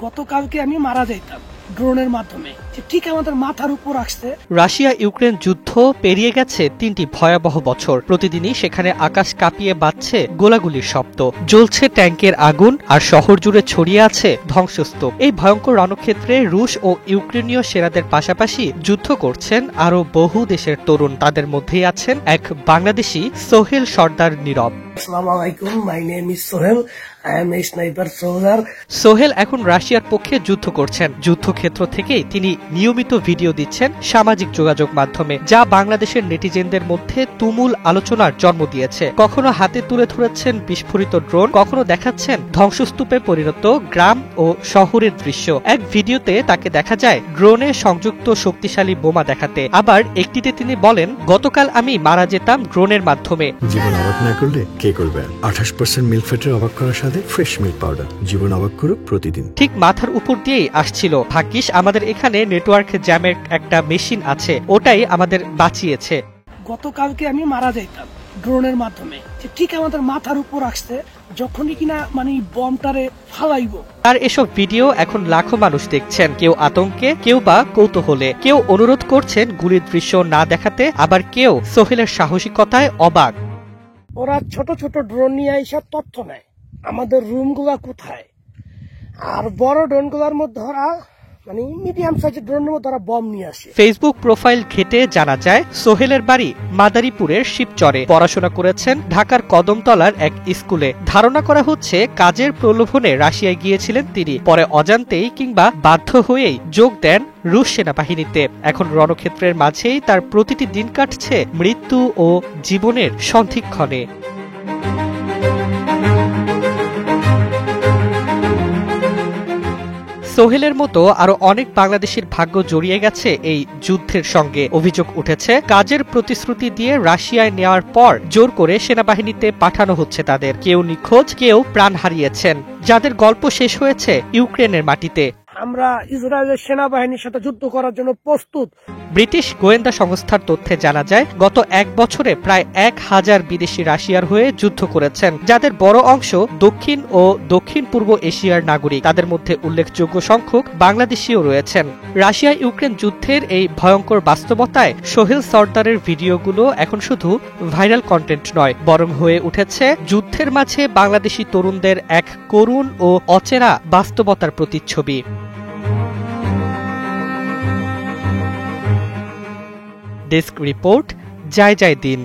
গতকালকে আমি মারা যাইতাম ড্রোনের মাধ্যমে, ঠিক আমাদের মাথার উপর আসছে। রাশিয়া ইউক্রেন যুদ্ধ পেরিয়ে গেছে ৩টি ভয়াবহ বছর। প্রতিদিনই সেখানে আকাশ কাঁপিয়ে বাজছে গোলাগুলির শব্দ, জ্বলছে ট্যাঙ্কের আগুন, আর শহর জুড়ে ছড়িয়ে আছে ধ্বংসস্তূপ। এই ভয়ঙ্কর রণক্ষেত্রে রুশ ও ইউক্রেনীয় সেনাদের পাশাপাশি যুদ্ধ করছেন আরও বহু দেশের তরুণ। তাদের মধ্যেই আছেন এক বাংলাদেশি সোহেল সর্দার নীরব। আসসালামু আলাইকুম, my name is Sohel, I M A sniper soldier. Sohel এখন রাশিয়ার পক্ষে যুদ্ধ করছেন। যুদ্ধক্ষেত্র থেকেই তিনি নিয়মিত ভিডিও দিচ্ছেন সামাজিক যোগাযোগ মাধ্যমে, যা বাংলাদেশের নেটিজেনদের মধ্যে তুমুল আলোচনার জন্ম দিয়েছে। কখনো হাতে তুলে ধরেছেন বিস্ফোরিত ড্রোন, কখনো দেখাচ্ছেন ধ্বংসস্তূপে পরিণত গ্রাম ও শহরের দৃশ্য। এক ভিডিওতে তাকে দেখা যায় ড্রোনে সংযুক্ত শক্তিশালী বোমা দেখাতে, আবার একটিতে তিনি বলেন, গতকাল আমি মারা যেতাম ড্রোনের মাধ্যমে। জীবন অবাক না করলে কে করবে? 28% মিল্ক ফ্যাটের অবাক করার সাথে ফ্রেশ মিল্ক পাউডার। জীবন অবাক করুক প্রতিদিন। ঠিক মাথার উপর দিয়েই আসছিল। ভাগ্যিস আমাদের এখানে নেটওয়ার্ক জ্যামের একটা মেশিন আছে, ওটাই আমাদের বাঁচিয়েছে। গতকালকে আমি মারা যাইতাম ড্রোনের মাধ্যমে, ঠিক আমাদের মাথার উপর আসছে, যখনই কিনা বমটারে ফালাইব। তার এসব ভিডিও এখন লাখো মানুষ দেখছেন, কেউ আতঙ্কে, কেউ বা কৌতূহলে, কেউ অনুরোধ করছেন গুলির দৃশ্য না দেখাতে, আবার কেউ সোহেলের সাহসিকতায় অবাক। ওরা ছোট ছোট ড্রোন নিয়ে এইসব তথ্য নেয় আমাদের রুমগুলা কোথায়, আর বড় ড্রোনগুলোর মধ্যে ওরা মিডিয়াম সাইজের ড্রোনের মধ্যে ওরা বম নিয়ে আসে। ফেসবুক প্রোফাইল ঘেটে জানা যায় সোহেলের বাড়ি মাদারীপুরের শিবচরে। পড়াশোনা করেছেন ঢাকার কদমতলার এক স্কুলে। ধারণা করা হচ্ছে কাজের প্রলোভনে রাশিয়ায় গিয়েছিলেন তিনি, পরে অজান্তেই কিংবা বাধ্য হয়েই যোগ দেন রুশ সেনাবাহিনীতে। এখন রণক্ষেত্রের মাঝেই তার প্রতিটি দিন কাটছে মৃত্যু ও জীবনের সন্ধিক্ষণে। সোহেলের মতো আরো অনেক বাংলাদেশের ভাগ্য জড়িয়ে গেছে এই যুদ্ধের সঙ্গে। অভিযোগ উঠেছে, কাজের প্রতিশ্রুতি দিয়ে রাশিয়ায় নেওয়ার পর জোর করে সেনাবাহিনীতে পাঠানো হচ্ছে তাদের। কেউ নিখোঁজ, কেউ প্রাণ হারিয়েছেন, যাদের গল্প শেষ হয়েছে ইউক্রেনের মাটিতে। আমরা ইসরায়েলের সেনাবাহিনীর সাথে যুদ্ধ করার জন্য প্রস্তুত। ব্রিটিশ গোয়েন্দা সংস্থার তথ্যে জানা যায়, গত এক বছরে প্রায় 1000 বিদেশি রাশিয়ার হয়ে যুদ্ধ করেছেন, যাদের বড় অংশ দক্ষিণ ও দক্ষিণ পূর্ব এশিয়ার নাগরিক। তাদের মধ্যে উল্লেখযোগ্য সংখ্যক বাংলাদেশীও রয়েছেন। রাশিয়া ইউক্রেন যুদ্ধের এই ভয়ঙ্কর বাস্তবতায় সোহেল সর্দারের ভিডিওগুলো এখন শুধু ভাইরাল কন্টেন্ট নয়, বরং হয়ে উঠেছে যুদ্ধের মাঝে বাংলাদেশি তরুণদের এক করুণ ও অচেনা বাস্তবতার প্রতিচ্ছবি। ডেস্ক রিপোর্ট, জয় জয় দিন।